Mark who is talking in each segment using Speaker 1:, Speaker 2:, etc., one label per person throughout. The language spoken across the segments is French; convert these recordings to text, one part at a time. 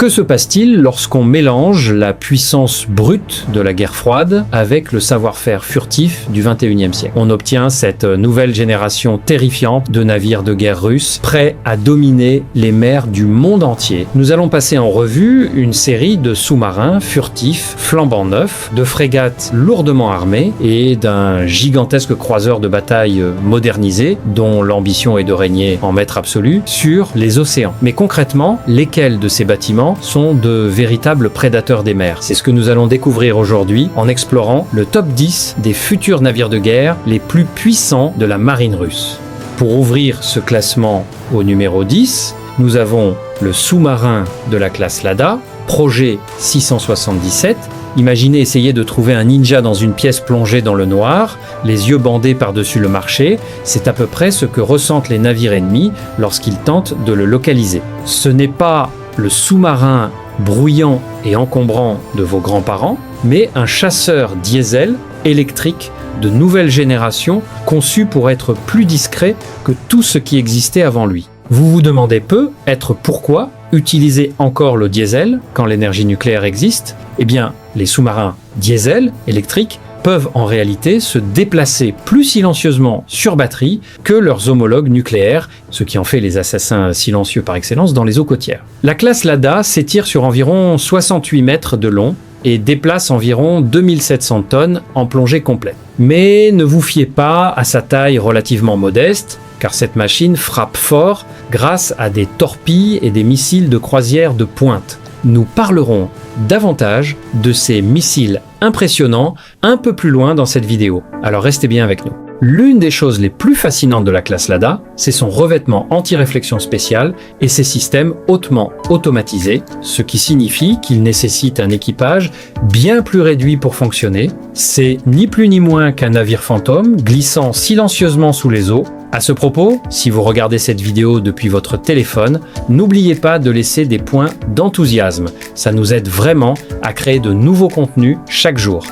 Speaker 1: Que se passe-t-il lorsqu'on mélange la puissance brute de la guerre froide avec le savoir-faire furtif du 21e siècle? On obtient cette nouvelle génération terrifiante de navires de guerre russes prêts à dominer les mers du monde entier. Nous allons passer en revue une série de sous-marins furtifs, flambant neufs, de frégates lourdement armées et d'un gigantesque croiseur de bataille modernisé dont l'ambition est de régner en maître absolu sur les océans. Mais concrètement, lesquels de ces bâtiments sont de véritables prédateurs des mers? C'est ce que nous allons découvrir aujourd'hui en explorant le top 10 des futurs navires de guerre les plus puissants de la marine russe. Pour ouvrir ce classement au numéro 10, nous avons le sous-marin de la classe Lada, Projet 677. Imaginez essayer de trouver un ninja dans une pièce plongée dans le noir, les yeux bandés par-dessus le marché. C'est à peu près ce que ressentent les navires ennemis lorsqu'ils tentent de le localiser. Ce n'est pas le sous-marin bruyant et encombrant de vos grands-parents, mais un chasseur diesel électrique de nouvelle génération conçu pour être plus discret que tout ce qui existait avant lui. Vous vous demandez peut-être pourquoi utiliser encore le diesel quand l'énergie nucléaire existe? Eh bien, les sous-marins diesel électriques peuvent en réalité se déplacer plus silencieusement sur batterie que leurs homologues nucléaires, ce qui en fait les assassins silencieux par excellence dans les eaux côtières. La classe Lada s'étire sur environ 68 mètres de long et déplace environ 2700 tonnes en plongée complète. Mais ne vous fiez pas à sa taille relativement modeste, car cette machine frappe fort grâce à des torpilles et des missiles de croisière de pointe. Nous parlerons davantage de ces missiles impressionnants un peu plus loin dans cette vidéo. Alors restez bien avec nous. L'une des choses les plus fascinantes de la classe Lada, c'est son revêtement anti-réflexion spécial et ses systèmes hautement automatisés, ce qui signifie qu'il nécessite un équipage bien plus réduit pour fonctionner. C'est ni plus ni moins qu'un navire fantôme glissant silencieusement sous les eaux. À ce propos, si vous regardez cette vidéo depuis votre téléphone, n'oubliez pas de laisser des points d'enthousiasme. Ça nous aide vraiment à créer de nouveaux contenus chaque jour.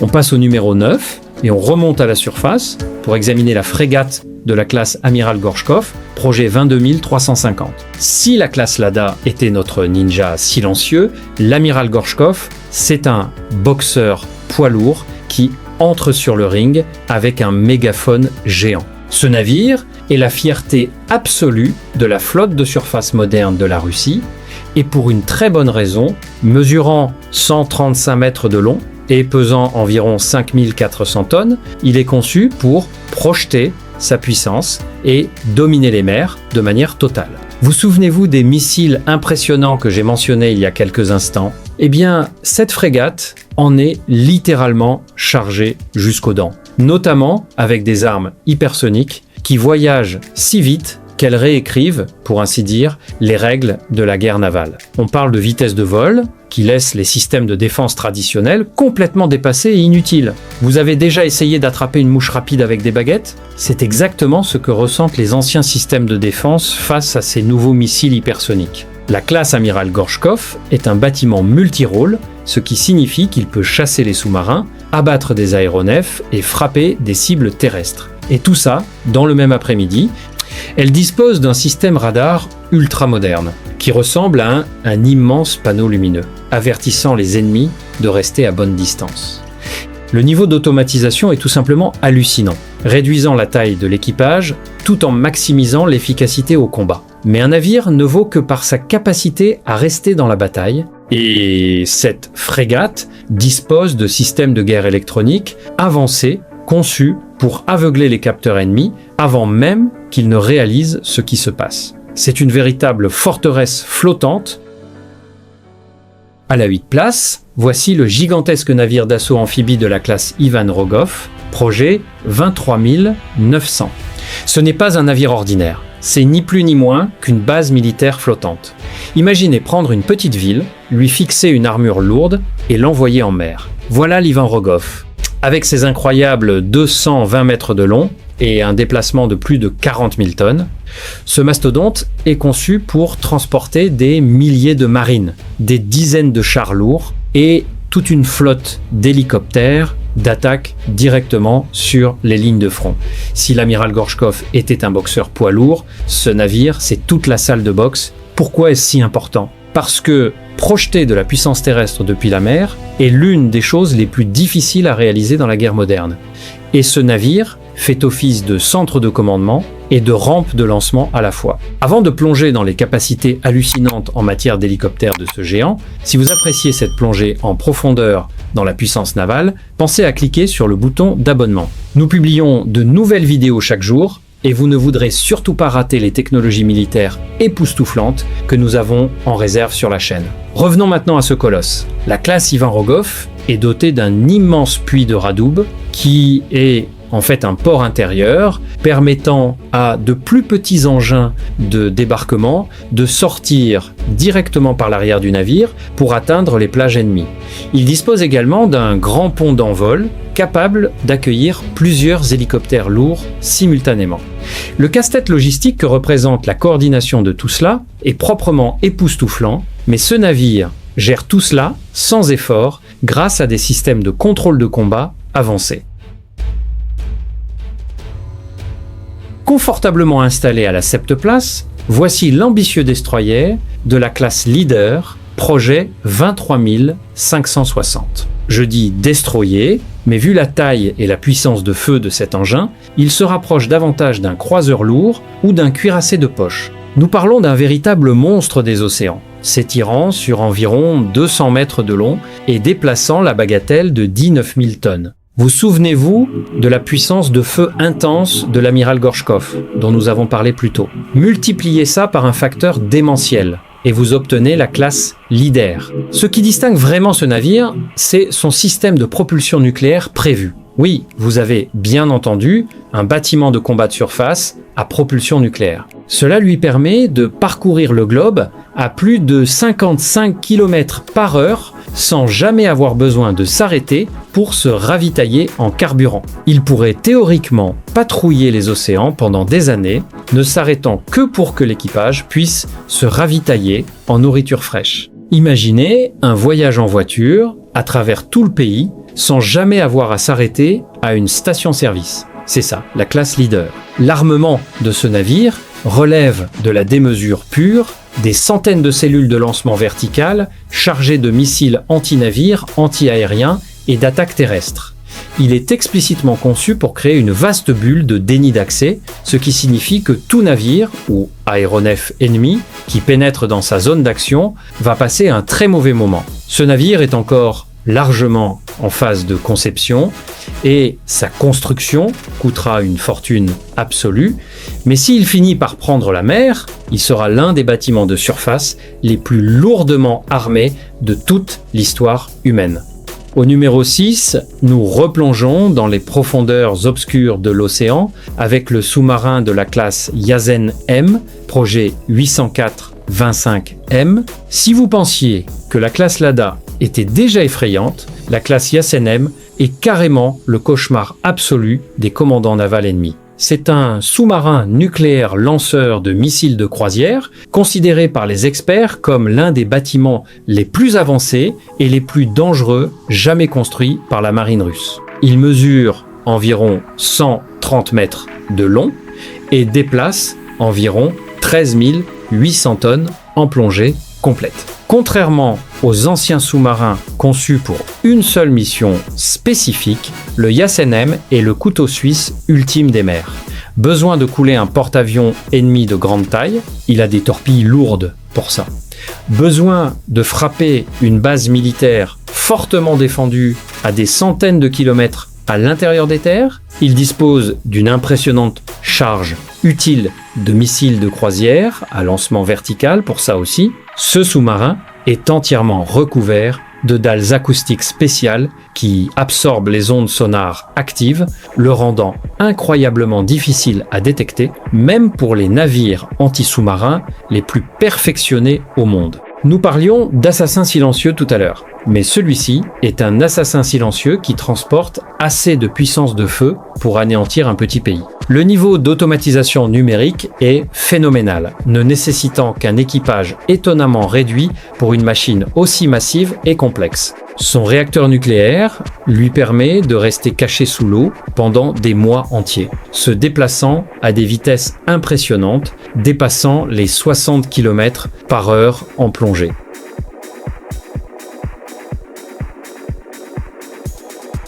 Speaker 1: On passe au numéro 9 et on remonte à la surface pour examiner la frégate de la classe Amiral Gorchkov, projet 22350. Si la classe Lada était notre ninja silencieux, l'Amiral Gorchkov, c'est un boxeur poids lourd qui entre sur le ring avec un mégaphone géant. Ce navire est la fierté absolue de la flotte de surface moderne de la Russie et pour une très bonne raison, mesurant 135 mètres de long et pesant environ 5400 tonnes, il est conçu pour projeter sa puissance et dominer les mers de manière totale. Vous souvenez-vous des missiles impressionnants que j'ai mentionnés il y a quelques instants? Eh bien, cette frégate en est littéralement chargée jusqu'aux dents, notamment avec des armes hypersoniques qui voyagent si vite qu'elles réécrivent, pour ainsi dire, les règles de la guerre navale. On parle de vitesse de vol, qui laisse les systèmes de défense traditionnels complètement dépassés et inutiles. Vous avez déjà essayé d'attraper une mouche rapide avec des baguettes? C'est exactement ce que ressentent les anciens systèmes de défense face à ces nouveaux missiles hypersoniques. La classe Amiral Gorchkov est un bâtiment multirôle, ce qui signifie qu'il peut chasser les sous-marins, abattre des aéronefs et frapper des cibles terrestres. Et tout ça dans le même après-midi. Elle dispose d'un système radar ultra moderne qui ressemble à un immense panneau lumineux, avertissant les ennemis de rester à bonne distance. Le niveau d'automatisation est tout simplement hallucinant, réduisant la taille de l'équipage tout en maximisant l'efficacité au combat. Mais un navire ne vaut que par sa capacité à rester dans la bataille, et cette frégate dispose de systèmes de guerre électronique avancés, conçus pour aveugler les capteurs ennemis avant même qu'ils ne réalisent ce qui se passe. C'est une véritable forteresse flottante. À la 8e place, voici le gigantesque navire d'assaut amphibie de la classe Ivan Rogov, projet 23900. Ce n'est pas un navire ordinaire, c'est ni plus ni moins qu'une base militaire flottante. Imaginez prendre une petite ville, lui fixer une armure lourde et l'envoyer en mer. Voilà l'Ivan Rogov. Avec ses incroyables 220 mètres de long et un déplacement de plus de 40 000 tonnes, ce mastodonte est conçu pour transporter des milliers de marines, des dizaines de chars lourds et toute une flotte d'hélicoptères d'attaque directement sur les lignes de front. Si l'amiral Gorchkov était un boxeur poids lourd, ce navire, c'est toute la salle de boxe Pourquoi est-ce si important ? Parce que projeter de la puissance terrestre depuis la mer est l'une des choses les plus difficiles à réaliser dans la guerre moderne. Et ce navire fait office de centre de commandement et de rampe de lancement à la fois. Avant de plonger dans les capacités hallucinantes en matière d'hélicoptère de ce géant, si vous appréciez cette plongée en profondeur dans la puissance navale, pensez à cliquer sur le bouton d'abonnement. Nous publions de nouvelles vidéos chaque jour et vous ne voudrez surtout pas rater les technologies militaires époustouflantes que nous avons en réserve sur la chaîne. Revenons maintenant à ce colosse. La classe Ivan Rogov est dotée d'un immense puits de Radoub qui est en fait un port intérieur permettant à de plus petits engins de débarquement de sortir directement par l'arrière du navire pour atteindre les plages ennemies. Il dispose également d'un grand pont d'envol capable d'accueillir plusieurs hélicoptères lourds simultanément. Le casse-tête logistique que représente la coordination de tout cela est proprement époustouflant, mais ce navire gère tout cela sans effort grâce à des systèmes de contrôle de combat avancés. Confortablement installé à la septeplace, voici l'ambitieux destroyer de la classe Leader, projet 23560. Je dis destroyer, mais vu la taille et la puissance de feu de cet engin, il se rapproche davantage d'un croiseur lourd ou d'un cuirassé de poche. Nous parlons d'un véritable monstre des océans, s'étirant sur environ 200 mètres de long et déplaçant la bagatelle de 19 000 tonnes. Vous souvenez-vous de la puissance de feu intense de l'amiral Gorchkov, dont nous avons parlé plus tôt. Multipliez ça par un facteur démentiel, et vous obtenez la classe Leader. Ce qui distingue vraiment ce navire, c'est son système de propulsion nucléaire prévu. Oui, vous avez bien entendu, un bâtiment de combat de surface à propulsion nucléaire. Cela lui permet de parcourir le globe à plus de 55 km/h sans jamais avoir besoin de s'arrêter pour se ravitailler en carburant. Il pourrait théoriquement patrouiller les océans pendant des années, ne s'arrêtant que pour que l'équipage puisse se ravitailler en nourriture fraîche. Imaginez un voyage en voiture à travers tout le pays sans jamais avoir à s'arrêter à une station-service. C'est ça, la classe Leader. L'armement de ce navire relève de la démesure pure, des centaines de cellules de lancement verticales chargées de missiles anti-navires, anti-aériens et d'attaques terrestres. Il est explicitement conçu pour créer une vaste bulle de déni d'accès, ce qui signifie que tout navire ou aéronef ennemi qui pénètre dans sa zone d'action va passer un très mauvais moment. Ce navire est encore largement en phase de conception et sa construction coûtera une fortune absolue, mais s'il finit par prendre la mer, il sera l'un des bâtiments de surface les plus lourdement armés de toute l'histoire humaine. Au numéro 6, nous replongeons dans les profondeurs obscures de l'océan avec le sous-marin de la classe Yasen M, projet 804-25M. Si vous pensiez que la classe Lada était déjà effrayante, la classe Yasen M est carrément le cauchemar absolu des commandants navals ennemis. C'est un sous-marin nucléaire lanceur de missiles de croisière, considéré par les experts comme l'un des bâtiments les plus avancés et les plus dangereux jamais construits par la marine russe. Il mesure environ 130 mètres de long et déplace environ 13 800 tonnes en plongée complète. Contrairement aux anciens sous-marins conçus pour une seule mission spécifique, le Yasen M est le couteau suisse ultime des mers. Besoin de couler un porte-avions ennemi de grande taille, il a des torpilles lourdes pour ça. Besoin de frapper une base militaire fortement défendue à des centaines de kilomètres à l'intérieur des terres, il dispose d'une impressionnante charge utile de missiles de croisière à lancement vertical pour ça aussi. Ce sous-marin est entièrement recouvert de dalles acoustiques spéciales qui absorbent les ondes sonores actives, le rendant incroyablement difficile à détecter, même pour les navires anti-sous-marins les plus perfectionnés au monde. Nous parlions d'assassin silencieux tout à l'heure, mais celui-ci est un assassin silencieux qui transporte assez de puissance de feu pour anéantir un petit pays. Le niveau d'automatisation numérique est phénoménal, ne nécessitant qu'un équipage étonnamment réduit pour une machine aussi massive et complexe. Son réacteur nucléaire lui permet de rester caché sous l'eau pendant des mois entiers, se déplaçant à des vitesses impressionnantes, dépassant les 60 km/h en plongée.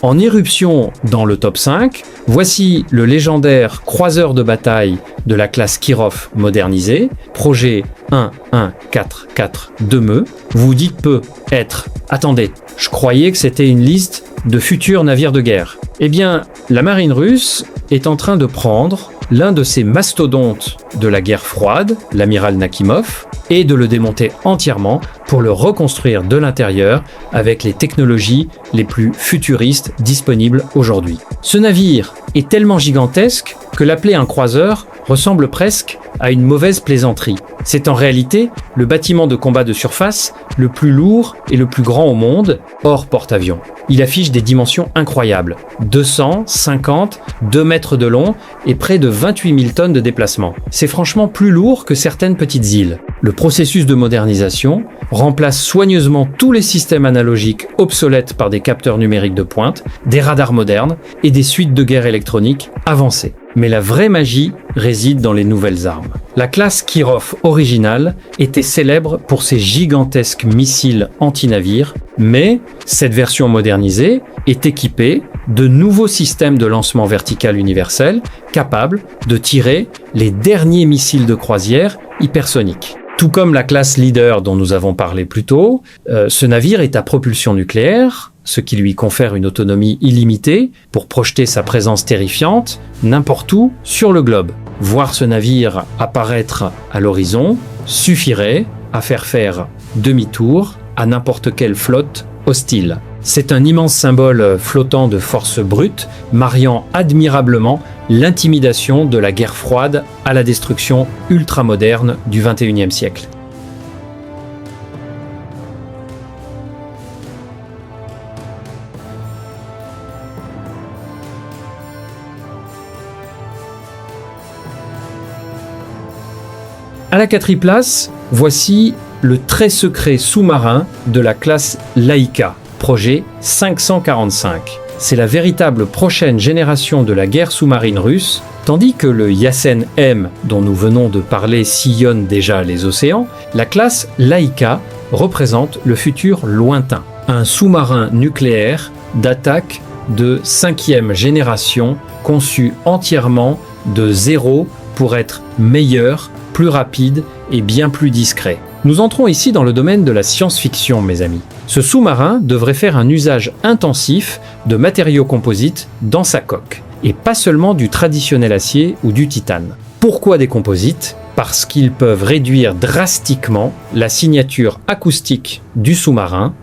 Speaker 1: En éruption dans le top 5, voici le légendaire croiseur de bataille de la classe Kirov modernisé, projet 1144-2ME. Vous vous dites peut-être, attendez, je croyais que c'était une liste de futurs navires de guerre. Eh bien, la marine russe est en train de prendre l'un de ces mastodontes de la guerre froide, l'amiral Nakhimov, et de le démonter entièrement pour le reconstruire de l'intérieur avec les technologies les plus futuristes disponibles aujourd'hui. Ce navire est tellement gigantesque que l'appeler un croiseur ressemble presque à une mauvaise plaisanterie. C'est en réalité le bâtiment de combat de surface le plus lourd et le plus grand au monde, hors porte-avions. Il affiche des dimensions incroyables, 250, 2 mètres de long et près de 28 000 tonnes de déplacement. C'est franchement plus lourd que certaines petites îles. Le processus de modernisation remplace soigneusement tous les systèmes analogiques obsolètes par des capteurs numériques de pointe, des radars modernes et des suites de guerre électronique avancées. Mais la vraie magie réside dans les nouvelles armes. La classe Kirov originale était célèbre pour ses gigantesques missiles anti-navires, mais cette version modernisée est équipée de nouveaux systèmes de lancement vertical universel capables de tirer les derniers missiles de croisière hypersoniques. Tout comme la classe Leader dont nous avons parlé plus tôt, ce navire est à propulsion nucléaire, ce qui lui confère une autonomie illimitée pour projeter sa présence terrifiante n'importe où sur le globe. Voir ce navire apparaître à l'horizon suffirait à faire demi-tour à n'importe quelle flotte hostile. C'est un immense symbole flottant de force brute, mariant admirablement l'intimidation de la guerre froide à la destruction ultramoderne du XXIe siècle. À la 4e place, voici le très secret sous-marin de la classe Laïka, projet 545. C'est la véritable prochaine génération de la guerre sous-marine russe, tandis que le Yasen M dont nous venons de parler sillonne déjà les océans, la classe Laïka représente le futur lointain. Un sous-marin nucléaire d'attaque de 5e génération conçu entièrement de zéro pour être meilleur, plus rapide et bien plus discret. Nous entrons ici dans le domaine de la science-fiction, mes amis. Ce sous-marin devrait faire un usage intensif de matériaux composites dans sa coque, et pas seulement du traditionnel acier ou du titane. Pourquoi des composites ? Parce qu'ils peuvent réduire drastiquement la signature acoustique du sous-marin,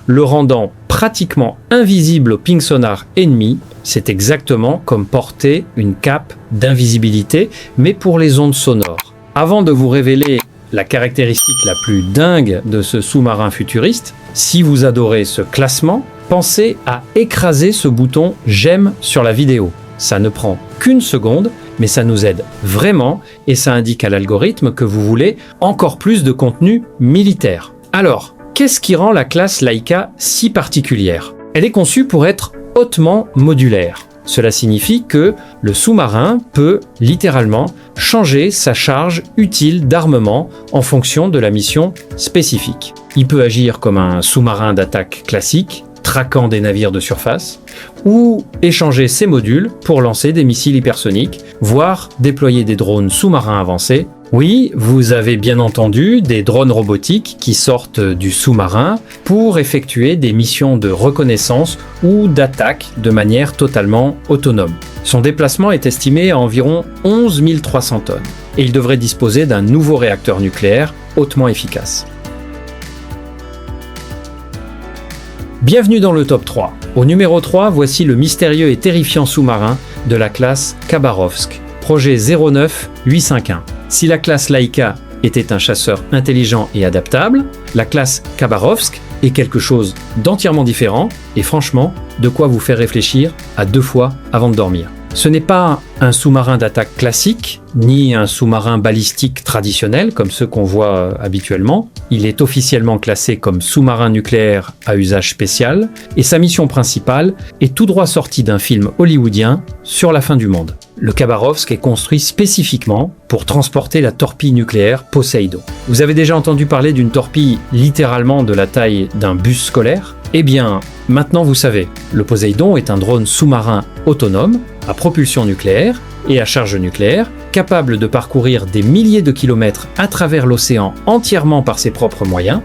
Speaker 1: le rendant pratiquement invisible au ping sonar ennemi. C'est exactement comme porter une cape d'invisibilité, mais pour les ondes sonores. Avant de vous révéler la caractéristique la plus dingue de ce sous-marin futuriste, si vous adorez ce classement, pensez à écraser ce bouton « J'aime » sur la vidéo. Ça ne prend qu'une seconde, mais ça nous aide vraiment et ça indique à l'algorithme que vous voulez encore plus de contenu militaire. Alors, qu'est-ce qui rend la classe Laïka si particulière ? Elle est conçue pour être hautement modulaire. Cela signifie que le sous-marin peut littéralement changer sa charge utile d'armement en fonction de la mission spécifique. Il peut agir comme un sous-marin d'attaque classique, traquant des navires de surface, ou échanger ses modules pour lancer des missiles hypersoniques, voire déployer des drones sous-marins avancés. Oui, vous avez bien entendu, des drones robotiques qui sortent du sous-marin pour effectuer des missions de reconnaissance ou d'attaque de manière totalement autonome. Son déplacement est estimé à environ 11 300 tonnes et il devrait disposer d'un nouveau réacteur nucléaire hautement efficace. Bienvenue dans le top 3. Au numéro 3, voici le mystérieux et terrifiant sous-marin de la classe Khabarovsk, projet 09851. Si la classe Laïka était un chasseur intelligent et adaptable, la classe Khabarovsk est quelque chose d'entièrement différent et franchement, de quoi vous faire réfléchir à 2 fois avant de dormir. Ce n'est pas un sous-marin d'attaque classique, ni un sous-marin balistique traditionnel comme ceux qu'on voit habituellement. Il est officiellement classé comme sous-marin nucléaire à usage spécial et sa mission principale est tout droit sortie d'un film hollywoodien sur la fin du monde. Le Khabarovsk est construit spécifiquement pour transporter la torpille nucléaire Poséidon. Vous avez déjà entendu parler d'une torpille littéralement de la taille d'un bus scolaire ? Eh bien, maintenant vous savez, le Poséidon est un drone sous-marin autonome, à propulsion nucléaire et à charge nucléaire, capable de parcourir des milliers de kilomètres à travers l'océan entièrement par ses propres moyens.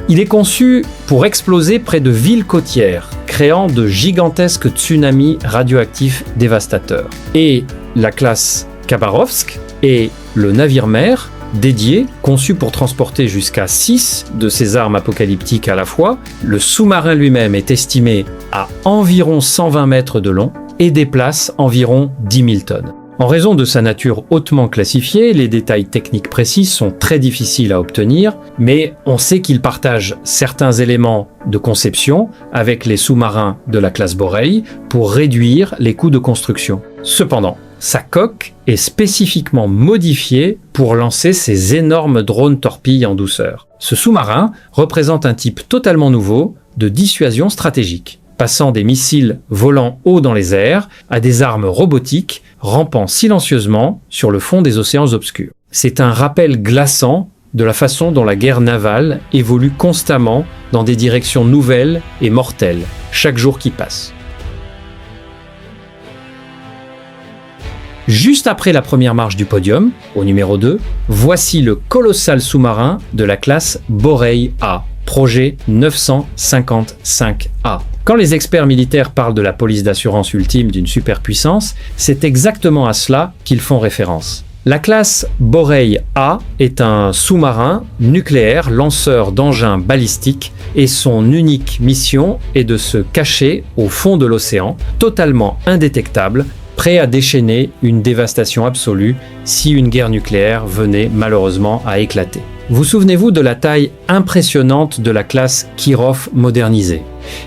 Speaker 1: Il est conçu pour exploser près de villes côtières, créant de gigantesques tsunamis radioactifs dévastateurs. Et la classe Khabarovsk est le navire-mère dédié, conçu pour transporter jusqu'à 6 de ces armes apocalyptiques à la fois. Le sous-marin lui-même est estimé à environ 120 mètres de long et déplace environ 10 000 tonnes. En raison de sa nature hautement classifiée, les détails techniques précis sont très difficiles à obtenir, mais on sait qu'il partage certains éléments de conception avec les sous-marins de la classe Borei pour réduire les coûts de construction. Cependant, sa coque est spécifiquement modifiée pour lancer ces énormes drones torpilles en douceur. Ce sous-marin représente un type totalement nouveau de dissuasion stratégique, passant des missiles volant haut dans les airs à des armes robotiques rampant silencieusement sur le fond des océans obscurs. C'est un rappel glaçant de la façon dont la guerre navale évolue constamment dans des directions nouvelles et mortelles, chaque jour qui passe. Juste après la première marche du podium, au numéro 2, voici le colossal sous-marin de la classe Borei A, projet 955A. Quand les experts militaires parlent de la police d'assurance ultime d'une superpuissance, c'est exactement à cela qu'ils font référence. La classe Borei A est un sous-marin nucléaire lanceur d'engins balistiques et son unique mission est de se cacher au fond de l'océan, totalement indétectable, prêt à déchaîner une dévastation absolue si une guerre nucléaire venait malheureusement à éclater. Vous souvenez-vous de la taille impressionnante de la classe Kirov modernisée ?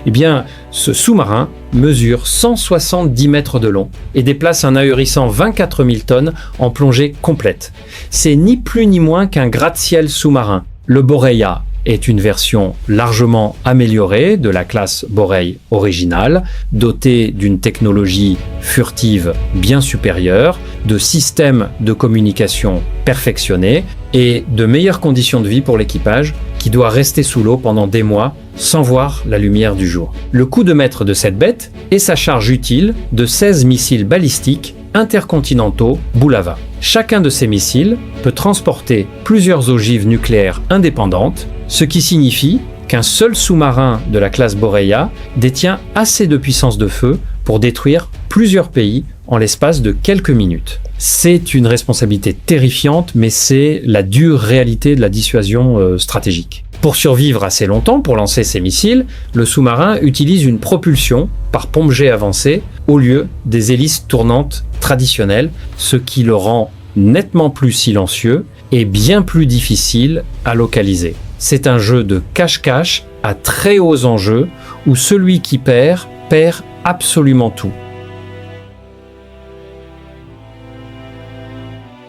Speaker 1: Eh bien, ce sous-marin mesure 170 mètres de long et déplace un ahurissant 24 000 tonnes en plongée complète. C'est ni plus ni moins qu'un gratte-ciel sous-marin. Le Borei A est une version largement améliorée de la classe Borei originale, dotée d'une technologie furtive bien supérieure, de systèmes de communication perfectionnés et de meilleures conditions de vie pour l'équipage qui doit rester sous l'eau pendant des mois sans voir la lumière du jour. Le coup de maître de cette bête est sa charge utile de 16 missiles balistiques intercontinentaux Bulava. Chacun de ces missiles peut transporter plusieurs ogives nucléaires indépendantes, ce qui signifie qu'un seul sous-marin de la classe Borei A détient assez de puissance de feu pour détruire plusieurs pays en l'espace de quelques minutes. C'est une responsabilité terrifiante, mais c'est la dure réalité de la dissuasion stratégique. Pour survivre assez longtemps, pour lancer ces missiles, le sous-marin utilise une propulsion par pompe-jet avancée au lieu des hélices tournantes traditionnelles, ce qui le rend nettement plus silencieux et bien plus difficile à localiser. C'est un jeu de cache-cache à très hauts enjeux où celui qui perd absolument tout.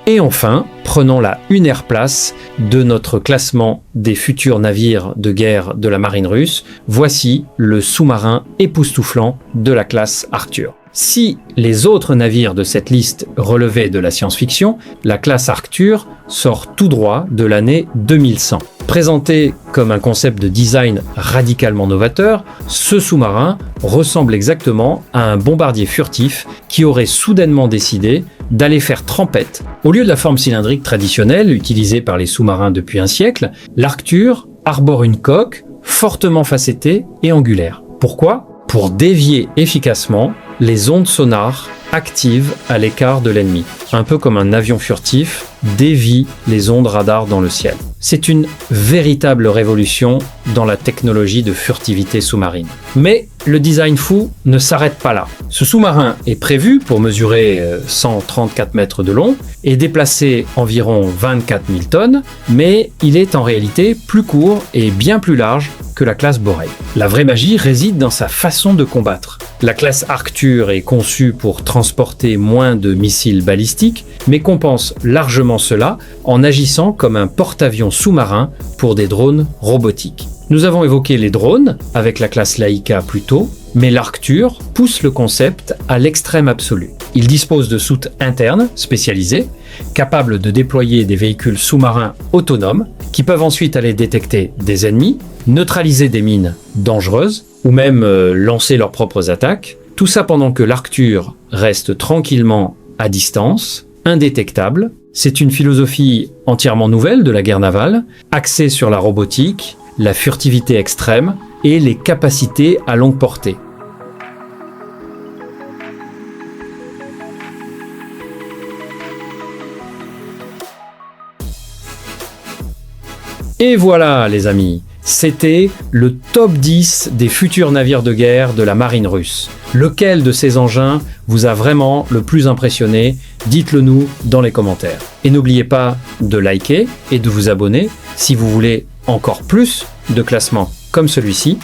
Speaker 1: Et enfin, prenons la 1e place de notre classement des futurs navires de guerre de la marine russe. Voici le sous-marin époustouflant de la classe Arthur. Si les autres navires de cette liste relevaient de la science-fiction, la classe Arthur sort tout droit de l'année 2100. Présenté comme un concept de design radicalement novateur, ce sous-marin ressemble exactement à un bombardier furtif qui aurait soudainement décidé d'aller faire trempette. Au lieu de la forme cylindrique traditionnelle utilisée par les sous-marins depuis un siècle, l'Arthur arbore une coque fortement facettée et angulaire. Pourquoi ? Pour dévier efficacement les ondes sonars actives à l'écart de l'ennemi. Un peu comme un avion furtif dévie les ondes radar dans le ciel. C'est une véritable révolution dans la technologie de furtivité sous-marine. Mais le design fou ne s'arrête pas là. Ce sous-marin est prévu pour mesurer 134 mètres de long et déplacer environ 24 000 tonnes, mais il est en réalité plus court et bien plus large que la classe Borei. La vraie magie réside dans sa façon de combattre. La classe Arctur est conçue pour transporter moins de missiles balistiques, mais compense largement cela en agissant comme un porte-avions sous-marin pour des drones robotiques. Nous avons évoqué les drones avec la classe Laika plus tôt, mais l'Arctur pousse le concept à l'extrême absolu. Il dispose de soutes internes spécialisées, capables de déployer des véhicules sous-marins autonomes, qui peuvent ensuite aller détecter des ennemis, neutraliser des mines dangereuses, ou même lancer leurs propres attaques. Tout ça pendant que l'Arctur reste tranquillement à distance, indétectable. C'est une philosophie entièrement nouvelle de la guerre navale, axée sur la robotique, la furtivité extrême et les capacités à longue portée. Et voilà les amis, c'était le top 10 des futurs navires de guerre de la marine russe. Lequel de ces engins vous a vraiment le plus impressionné? Dites-le nous dans les commentaires. Et n'oubliez pas de liker et de vous abonner si vous voulez encore plus de classements comme celui-ci.